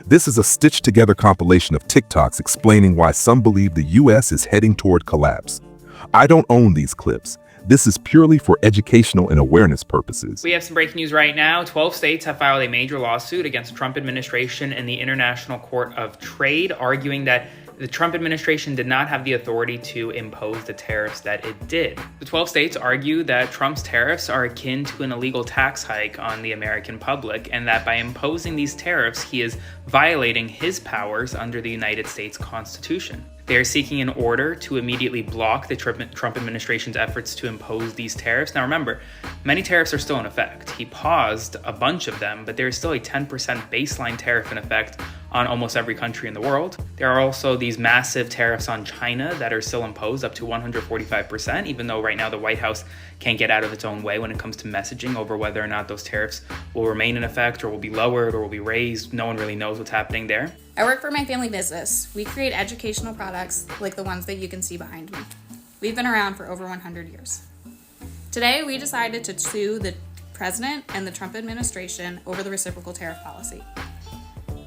This is a stitched-together compilation of TikToks explaining why some believe the U.S. is heading toward collapse. I don't own these clips. This is purely for educational and awareness purposes. We have some breaking news right now. 12 states have filed a major lawsuit against the Trump administration in the International Court of Trade, arguing that the Trump administration did not have the authority to impose the tariffs that it did. The 12 states argue that Trump's tariffs are akin to an illegal tax hike on the American public, and that by imposing these tariffs, he is violating his powers under the United States Constitution. They are seeking an order to immediately block the Trump administration's efforts to impose these tariffs. Now remember, many tariffs are still in effect. He paused a bunch of them, but there is still a 10% baseline tariff in effect on almost every country in the world. There are also these massive tariffs on China that are still imposed up to 145%, even though right now the White House can't get out of its own way when it comes to messaging over whether or not those tariffs will remain in effect or will be lowered or will be raised. No one really knows what's happening there. I work for my family business. We create educational products like the ones that you can see behind me. We've been around for over 100 years. Today, we decided to sue the president and the Trump administration over the reciprocal tariff policy.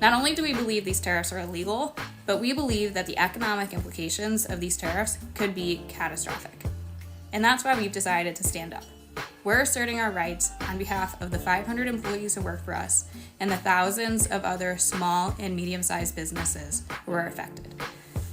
Not only do we believe these tariffs are illegal, but we believe that the economic implications of these tariffs could be catastrophic. And that's why we've decided to stand up. We're asserting our rights on behalf of the 500 employees who work for us and the thousands of other small and medium-sized businesses who are affected.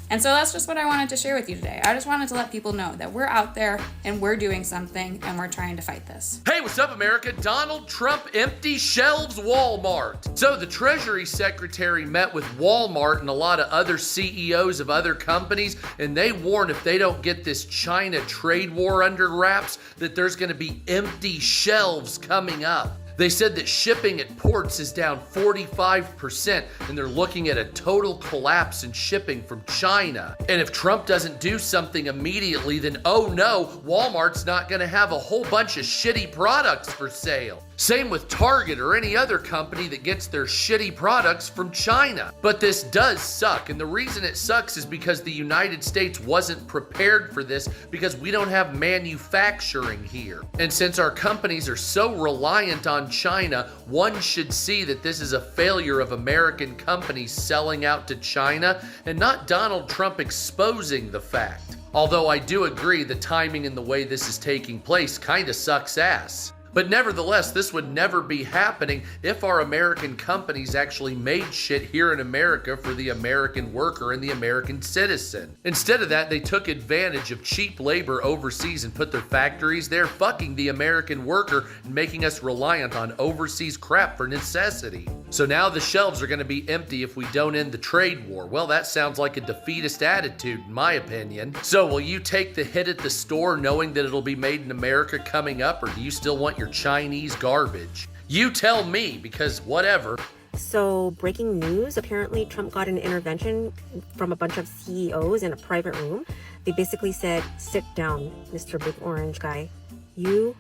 And so that's just what I wanted to share with you today. I just wanted to let people know that we're out there and we're doing something and we're trying to fight this. Hey, what's up, America? Donald Trump empty shelves Walmart. So the Treasury Secretary met with Walmart and a lot of other CEOs of other companies, and they warned if they don't get this China trade war under wraps, that there's going to be empty shelves coming up. They said that shipping at ports is down 45%, and they're looking at a total collapse in shipping from China. And if Trump doesn't do something immediately, then oh no, Walmart's not going to have a whole bunch of shitty products for sale. Same with Target or any other company that gets their shitty products from China. But this does suck, and the reason it sucks is because the United States wasn't prepared for this because we don't have manufacturing here. And since our companies are so reliant on China, one should see that this is a failure of American companies selling out to China and not Donald Trump exposing the fact. Although I do agree the timing and the way this is taking place kinda sucks ass. But nevertheless, this would never be happening if our American companies actually made shit here in America for the American worker and the American citizen. Instead of that, they took advantage of cheap labor overseas and put their factories there, fucking the American worker and making us reliant on overseas crap for necessity. So now the shelves are going to be empty if we don't end the trade war. Well, that sounds like a defeatist attitude, in my opinion. So will you take the hit at the store knowing that it'll be made in America coming up, or do you still want your Chinese garbage? You tell me, because whatever. So, breaking news, apparently Trump got an intervention from a bunch of CEOs in a private room. They basically said, sit down, Mr. Big Orange Guy. You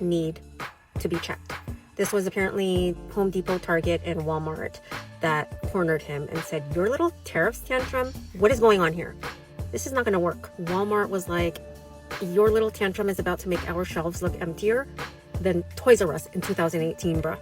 need to be checked. This was apparently Home Depot, Target, and Walmart that cornered him and said, your little tariffs tantrum, what is going on here? This is not going to work. Walmart was like, your little tantrum is about to make our shelves look emptier than Toys R Us in 2018, bruh.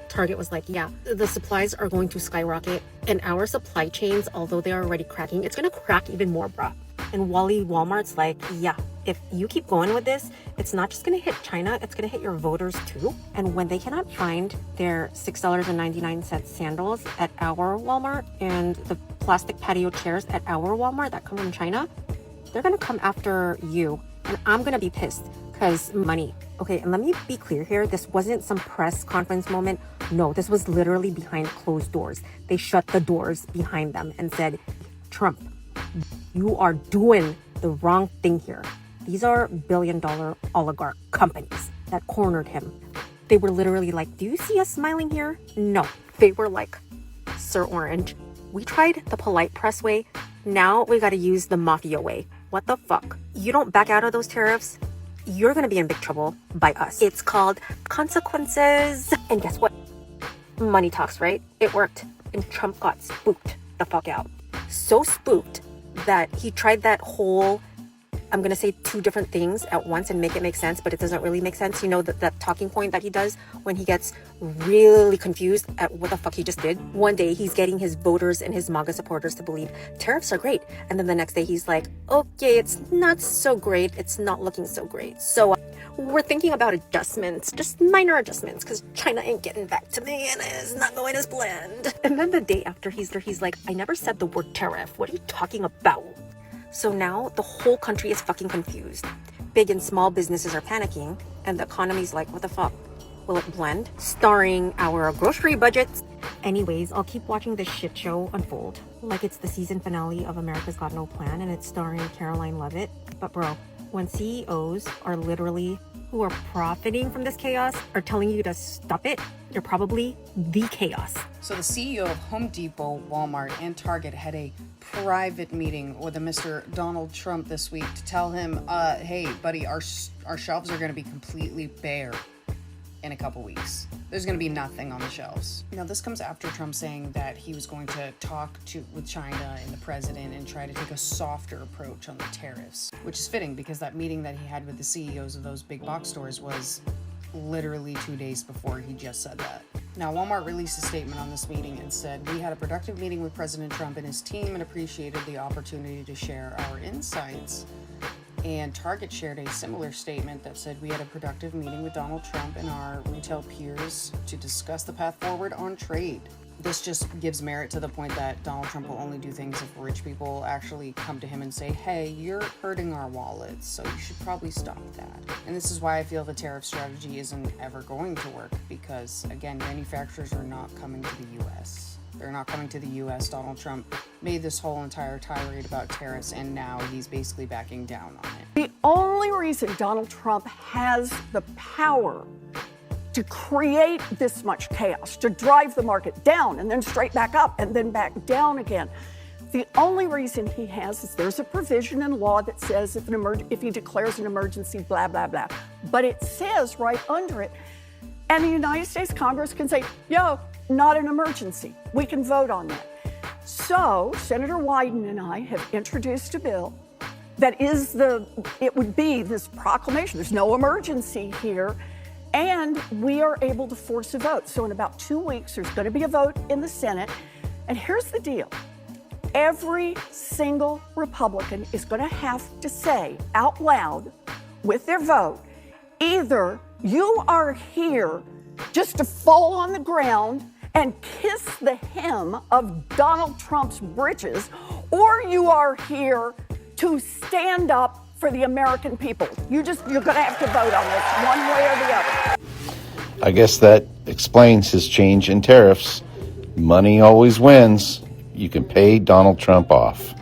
Target was like, yeah, the supplies are going to skyrocket, and our supply chains, although they're already cracking, it's going to crack even more, bruh. And Walmart's like, yeah, if you keep going with this, it's not just going to hit China, it's going to hit your voters too. And when they cannot find their $6.99 sandals at our Walmart and the plastic patio chairs at our Walmart that come from China, they're going to come after you. And I'm going to be pissed because money. Okay, and let me be clear here. This wasn't some press conference moment. No, this was literally behind closed doors. They shut the doors behind them and said, Trump, you are doing the wrong thing here. These are billion-dollar oligarch companies that cornered him. They were literally like, do you see us smiling here? No. They were like, Sir Orange, we tried the polite press way. Now we got to use the mafia way. What the fuck? You don't back out of those tariffs, you're going to be in big trouble by us. It's called consequences. And guess what? Money talks, right? It worked. And Trump got spooked the fuck out. So spooked that he tried that whole I'm gonna say two different things at once and make it make sense, but it doesn't really make sense. You know, that talking point that he does when he gets really confused at what the fuck he just did. One day he's getting his voters and his MAGA supporters to believe tariffs are great, and then the next day he's like, okay, it's not so great, it's not looking so great. So we're thinking about adjustments, just minor adjustments, because China ain't getting back to me and it's not going as planned. And then the day after he's like, I never said the word tariff. What are you talking about? So now the whole country is fucking confused. Big and small businesses are panicking, and the economy's like, what the fuck? Will it blend? Starring our grocery budgets. Anyways, I'll keep watching this shit show unfold like it's the season finale of America's Got No Plan and it's starring Caroline Levitt. But bro, when CEOs are literally who are profiting from this chaos are telling you to stop it, you're probably the chaos. So the CEO of Home Depot, Walmart, and Target had a private meeting with a Mr. Donald Trump this week to tell him, hey, buddy, our shelves are going to be completely bare in a couple weeks. There's going to be nothing on the shelves. Now, this comes after Trump saying that he was going to talk with China and the president and try to take a softer approach on the tariffs, which is fitting because that meeting that he had with the CEOs of those big box stores was literally 2 days before he just said that. Now, Walmart released a statement on this meeting and said, we had a productive meeting with President Trump and his team and appreciated the opportunity to share our insights. And Target shared a similar statement that said, we had a productive meeting with Donald Trump and our retail peers to discuss the path forward on trade. This just gives merit to the point that Donald Trump will only do things if rich people actually come to him and say, hey, you're hurting our wallets, so you should probably stop that. And this is why I feel the tariff strategy isn't ever going to work, because, again, manufacturers are not coming to the U.S. They're not coming to the U.S. Donald Trump made this whole entire tirade about tariffs, and now he's basically backing down on it. The only reason Donald Trump has the power to create this much chaos, to drive the market down and then straight back up and then back down again, the only reason he has is there's a provision in law that says if he declares an emergency, blah, blah, blah. But it says right under it, and the United States Congress can say, yo, not an emergency. We can vote on that. So Senator Wyden and I have introduced a bill that it would be this proclamation. There's no emergency here. And we are able to force a vote. So in about 2 weeks, there's going to be a vote in the Senate. And here's the deal. Every single Republican is going to have to say out loud with their vote, either you are here just to fall on the ground and kiss the hem of Donald Trump's britches, or you are here to stand up for the American people. You're going to have to vote on this one way or the other. I guess that explains his change in tariffs. Money always wins. You can pay Donald Trump off.